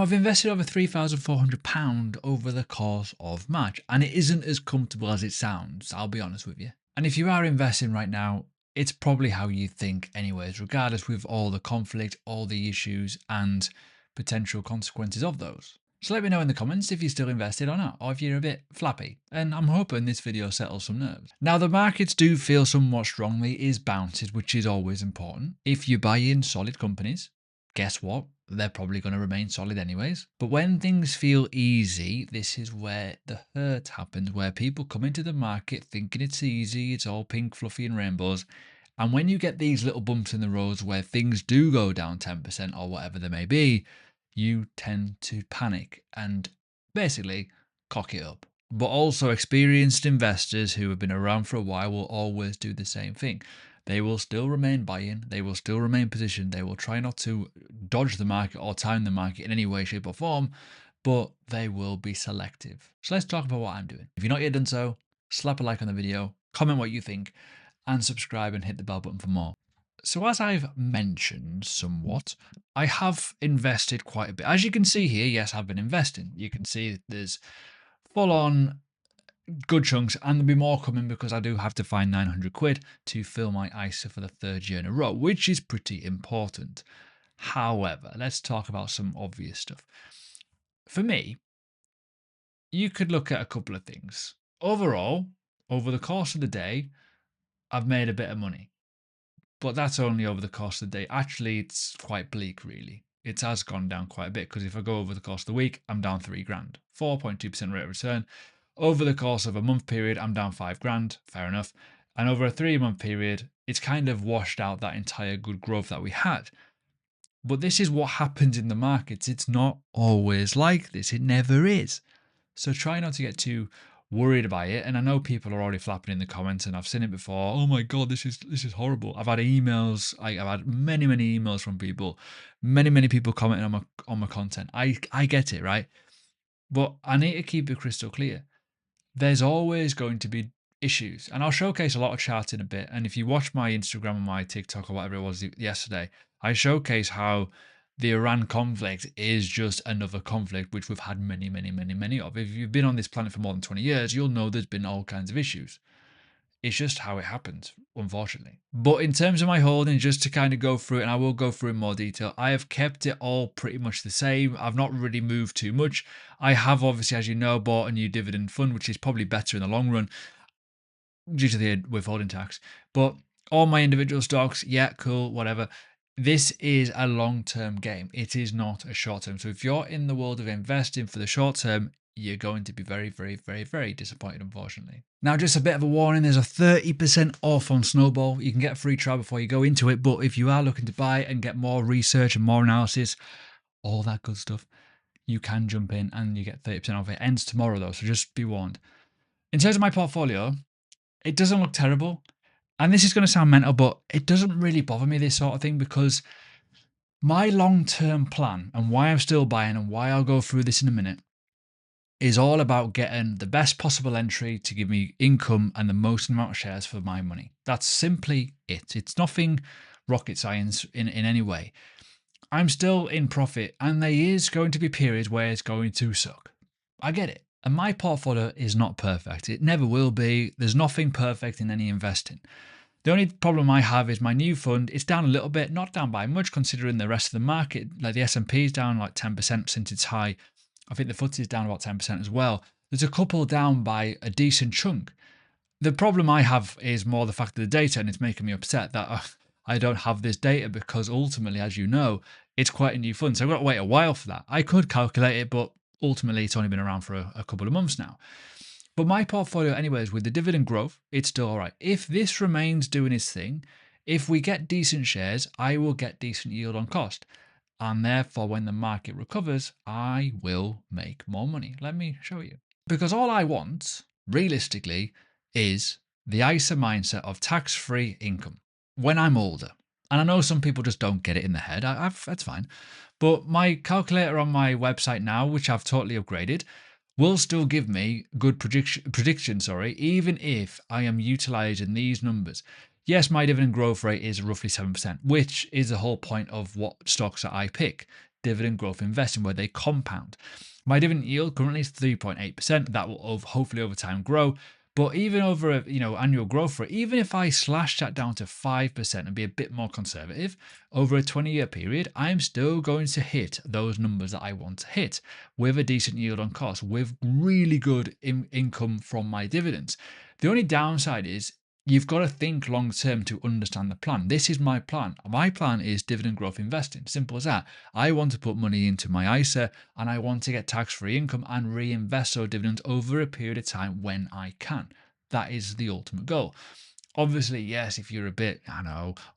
I've invested over £3,400 over the course of March, and it isn't as comfortable as it sounds, I'll be honest with you. And if you are investing right now, it's probably how you think anyways, regardless with all the conflict, all the issues and potential consequences of those. So let me know in the comments if you're still invested or not, or if you're a bit flappy, and I'm hoping this video settles some nerves. Now the markets do feel somewhat strongly, is bounces, which is always important. If you buy in solid companies, guess what? They're probably going to remain solid anyways. But when things feel easy, this is where the hurt happens, where people come into the market thinking it's easy, it's all pink, fluffy and rainbows. And when you get these little bumps in the roads where things do go down 10% or whatever they may be, you tend to panic and basically cock it up. But also experienced investors who have been around for a while will always do the same thing. They will still remain buying, they will still remain positioned, they will try not to dodge the market or time the market in any way, shape or form, but they will be selective. So let's talk about what I'm doing. If you've not yet done so, slap a like on the video, comment what you think, and subscribe and hit the bell button for more. So as I've mentioned somewhat, I have invested quite a bit. As you can see here, yes, I've been investing. You can see there's full on good chunks, and there'll be more coming because I do have to find 900 quid to fill my ISA for the third year in a row, which is pretty important. However, let's talk about some obvious stuff. For me, you could look at a couple of things. Overall, over the course of the day, I've made a bit of money. But that's only over the course of the day. Actually, it's quite bleak, really. It has gone down quite a bit because if I go over the course of the week, I'm down 3 grand, 4.2% rate of return. Over the course of a month period, I'm down 5 grand, fair enough. And over a 3-month period, it's kind of washed out that entire good growth that we had. But this is what happens in the markets. It's not always like this. It never is. So try not to get too worried about it. And I know people are already flapping in the comments, and I've seen it before. Oh my god, this is horrible. I've had emails. I've had many emails from people, many people commenting on my content. I get it, right? But I need to keep it crystal clear. There's always going to be issues, and I'll showcase a lot of charts in a bit. And if you watch my Instagram or my TikTok or whatever it was yesterday, I showcase how the Iran conflict is just another conflict which we've had many of. If you've been on this planet for more than 20 years, you'll know there's been all kinds of issues. It's just how it happens, unfortunately. But in terms of my holding, just to kind of go through it, and I will go through in more detail, I have kept it all pretty much the same. I've not really moved too much. I have obviously, as you know, bought a new dividend fund, which is probably better in the long run due to the withholding tax. But all my individual stocks, yeah, cool, whatever. This is a long-term game. It is not a short-term. So if you're in the world of investing for the short term, you're going to be very disappointed, unfortunately. Now, just a bit of a warning, there's a 30% off on Snowball. You can get a free trial before you go into it, but if you are looking to buy and get more research and more analysis, all that good stuff, you can jump in and you get 30% off. It ends tomorrow though, so just be warned. In terms of my portfolio, it doesn't look terrible. And this is going to sound mental, but it doesn't really bother me, this sort of thing, because my long-term plan and why I'm still buying and why I'll go through this in a minute is all about getting the best possible entry to give me income and the most amount of shares for my money. That's simply it. It's nothing rocket science in any way. I'm still in profit, and there is going to be periods where it's going to suck. I get it. And my portfolio is not perfect. It never will be. There's nothing perfect in any investing. The only problem I have is my new fund. It's down a little bit, not down by much considering the rest of the market. Like the S&P is down like 10% since its high. I think the FTSE is down about 10% as well. There's a couple down by a decent chunk. The problem I have is more the fact of the data, and it's making me upset that I don't have this data because ultimately, as you know, it's quite a new fund. So I've got to wait a while for that. I could calculate it, but ultimately it's only been around for a couple of months now. But my portfolio anyways, with the dividend growth, it's still all right. If this remains doing its thing, if we get decent shares, I will get decent yield on cost. And therefore, when the market recovers, I will make more money. Let me show you. Because all I want, realistically, is the ISA mindset of tax-free income when I'm older. And I know some people just don't get it in the head. That's fine. But my calculator on my website now, which I've totally upgraded, will still give me good prediction, even if I am utilizing these numbers. Yes, my dividend growth rate is roughly 7%, which is the whole point of what stocks that I pick. dividend growth investing where they compound. My dividend yield currently is 3.8%. That will hopefully over time grow. But even over a annual growth rate, even if I slash that down to 5% and be a bit more conservative, over a 20-year period, I'm still going to hit those numbers that I want to hit with a decent yield on cost, with really good income from my dividends. The only downside is you've got to think long term to understand the plan. This is my plan. My plan is dividend growth investing. Simple as that. I want to put money into my ISA and I want to get tax-free income and reinvest those dividends over a period of time when I can. That is the ultimate goal. Obviously, yes, if you're a bit,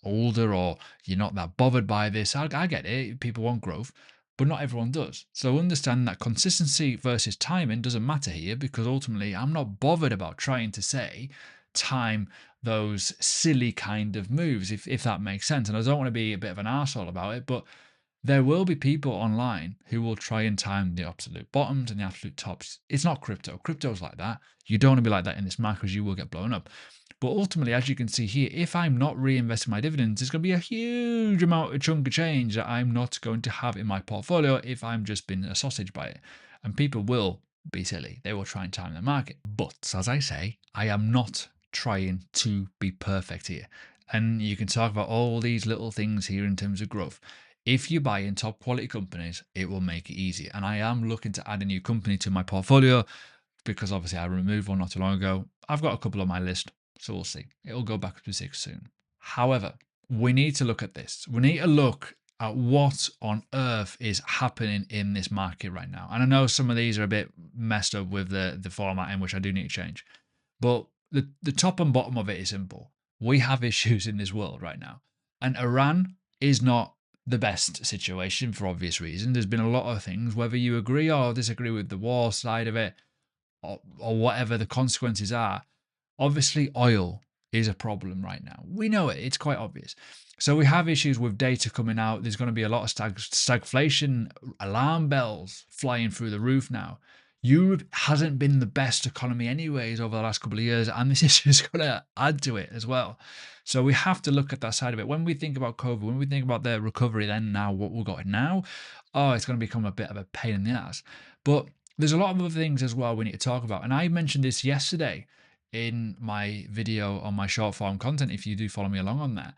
older or you're not that bothered by this, I get it. People want growth, but not everyone does. So understand that consistency versus timing doesn't matter here, because ultimately I'm not bothered about trying to time those silly kind of moves, if that makes sense. And I don't want to be a bit of an arsehole about it, but there will be people online who will try and time the absolute bottoms and the absolute tops. It's not crypto. Crypto's like that. You don't want to be like that in this market because you will get blown up. But ultimately, as you can see here, if I'm not reinvesting my dividends, there's going to be a huge chunk of change that I'm not going to have in my portfolio if I'm just being a sausage by it. And people will be silly. They will try and time the market. But as I say, I am not trying to be perfect here. And you can talk about all these little things here in terms of growth. If you buy in top quality companies, it will make it easy. And I am looking to add a new company to my portfolio because obviously I removed one not too long ago. I've got a couple on my list, so we'll see. It'll go back up to 6 soon. However, we need to look at this. We need to look at what on earth is happening in this market right now. And I know some of these are a bit messed up with the format, in which I do need to change. But the top and bottom of it is simple. We have issues in this world right now. And Iran is not the best situation for obvious reasons. There's been a lot of things, whether you agree or disagree with the war side of it, or whatever the consequences are. Obviously, oil is a problem right now. We know it. It's quite obvious. So we have issues with data coming out. There's going to be a lot of stagflation, alarm bells flying through the roof now. Europe hasn't been the best economy anyways over the last couple of years, and this is just going to add to it as well. So we have to look at that side of it. When we think about COVID, when we think about the recovery, then now what we've got now, it's going to become a bit of a pain in the ass. But there's a lot of other things as well we need to talk about. And I mentioned this yesterday in my video on my short form content, if you do follow me along on there.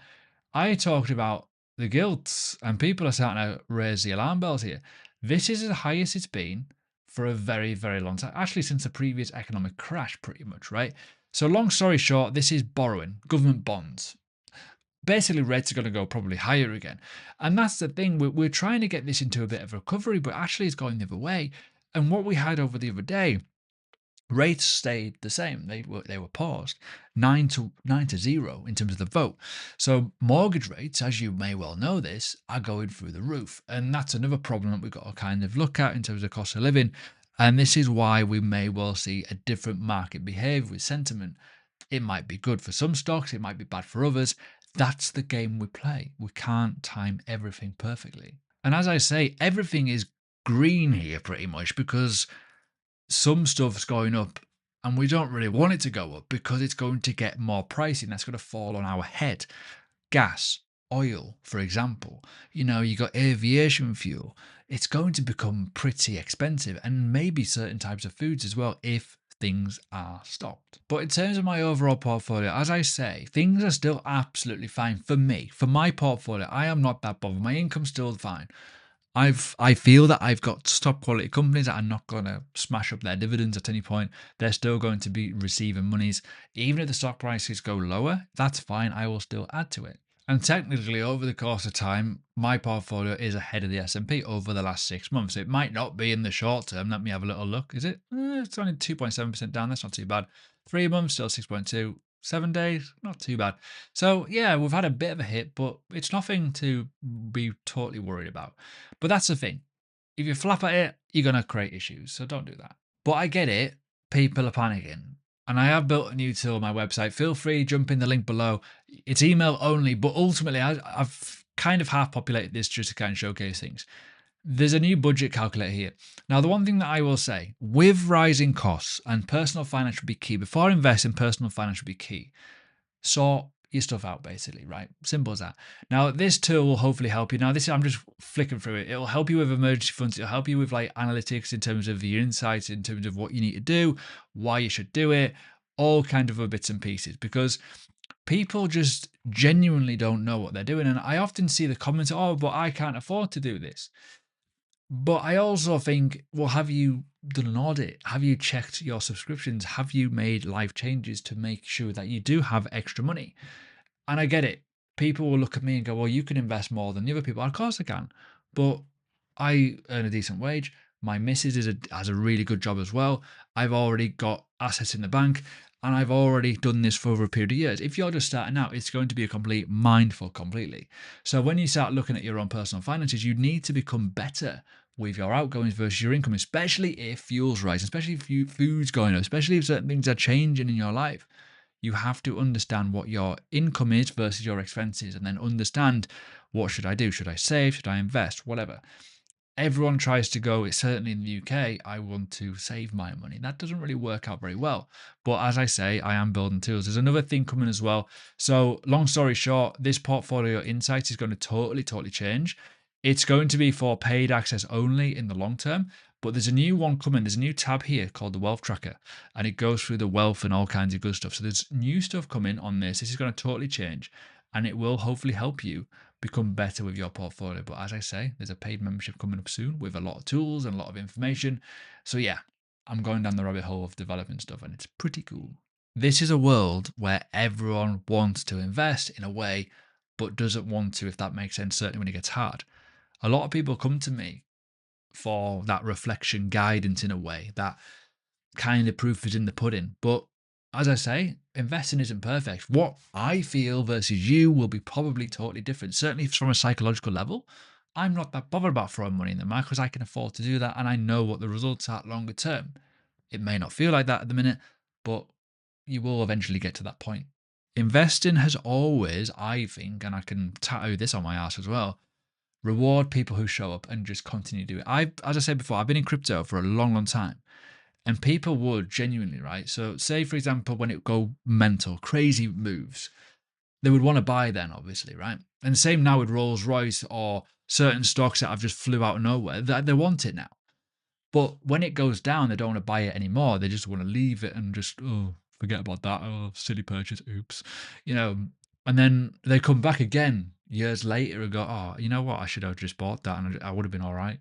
I talked about the gilts, and people are starting to raise the alarm bells here. This is the highest it's been for a very, very long time, actually since the previous economic crash, pretty much, right? So long story short, this is borrowing, government bonds. Basically, rates are going to go probably higher again. And that's the thing, we're trying to get this into a bit of recovery, but actually it's going the other way. And what we had over the other day, rates stayed the same. They were paused 9 to 0 in terms of the vote. So mortgage rates, as you may well know this, are going through the roof. And that's another problem that we've got to kind of look at in terms of cost of living. And this is why we may well see a different market behavior with sentiment. It might be good for some stocks, it might be bad for others. That's the game we play. We can't time everything perfectly. And as I say, everything is green here pretty much, because some stuff's going up and we don't really want it to go up because it's going to get more pricey and that's going to fall on our head. Gas, oil, for example, you got aviation fuel. It's going to become pretty expensive, and maybe certain types of foods as well if things are stopped. But in terms of my overall portfolio, as I say, things are still absolutely fine for me. For my portfolio, I am not that bothered. My income's still fine. I feel that I've got top quality companies that are not going to smash up their dividends at any point. They're still going to be receiving monies. Even if the stock prices go lower, that's fine. I will still add to it. And technically, over the course of time, my portfolio is ahead of the S&P over the last 6 months. It might not be in the short term. Let me have a little look. Is it? It's only 2.7% down. That's not too bad. 3 months, still 6.2. 7 days, not too bad. So yeah, we've had a bit of a hit, but it's nothing to be totally worried about. But that's the thing. If you flap at it, you're going to create issues. So don't do that. But I get it. People are panicking. And I have built a new tool on my website. Feel free, jump in the link below. It's email only, but ultimately I've kind of half populated this just to kind of showcase things. There's a new budget calculator here. Now, the one thing that I will say, with rising costs, and personal finance should be key. Before investing, personal finance should be key. So your stuff out, basically, right? Simple as that. Now, this tool will hopefully help you. Now, this I'm just flicking through it. It'll help you with emergency funds. It'll help you with like analytics in terms of your insights, in terms of what you need to do, why you should do it, all kind of bits and pieces, because people just genuinely don't know what they're doing. And I often see the comments, oh, but I can't afford to do this. But I also think, well, have you done an audit? Have you checked your subscriptions? Have you made life changes to make sure that you do have extra money? And I get it. People will look at me and go, well, you can invest more than the other people. Of course I can. But I earn a decent wage. My missus has a really good job as well. I've already got assets in the bank and I've already done this for over a period of years. If you're just starting out, it's going to be a complete mindful completely. So when you start looking at your own personal finances, you need to become better with your outgoings versus your income, especially if fuel's rising, especially if food's going up, especially if certain things are changing in your life. You have to understand what your income is versus your expenses and then understand, what should I do? Should I save? Should I invest? Whatever. Everyone tries to go, certainly in the UK, I want to save my money. That doesn't really work out very well. But as I say, I am building tools. There's another thing coming as well. So long story short, this portfolio insight is going to totally change. It's going to be for paid access only in the long term. But there's a new one coming. There's a new tab here called the Wealth Tracker, and it goes through the wealth and all kinds of good stuff. So there's new stuff coming on this. This is going to totally change, and it will hopefully help you become better with your portfolio. But as I say, there's a paid membership coming up soon with a lot of tools and a lot of information. So yeah, I'm going down the rabbit hole of developing stuff, and it's pretty cool. This is a world where everyone wants to invest in a way, but doesn't want to, if that makes sense, certainly when it gets hard. A lot of people come to me for that reflection guidance in a way, that kind of proof is in the pudding. But as I say, investing isn't perfect. What I feel versus you will be probably totally different. Certainly from a psychological level, I'm not that bothered about throwing money in the market because I can afford to do that and I know what the results are longer term. It may not feel like that at the minute, but you will eventually get to that point. Investing has always, I think, and I can tattoo this on my ass as well, reward people who show up and just continue to do it. As I said before, I've been in crypto for a long time. And people would genuinely, right? So say, for example, when it go mental, crazy moves, they would want to buy then, obviously, right? And the same now with Rolls Royce or certain stocks that have just flew out of nowhere, they want it now. But when it goes down, they don't want to buy it anymore. They just want to leave it and just, oh, forget about that. Oh, silly purchase. Oops. And then they come back again years later and go, oh, you know what? I should have just bought that and I would have been all right.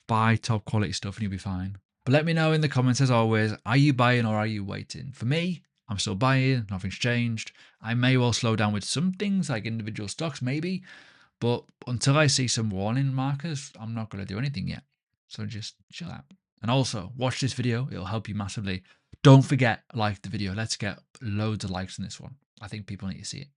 Buy top quality stuff and you'll be fine. But let me know in the comments as always, are you buying or are you waiting? For me, I'm still buying, nothing's changed. I may well slow down with some things like individual stocks, maybe, but until I see some warning markers, I'm not going to do anything yet. So just chill out. And also, watch this video, it'll help you massively. Don't forget, like the video. Let's get loads of likes on this one. I think people need to see it.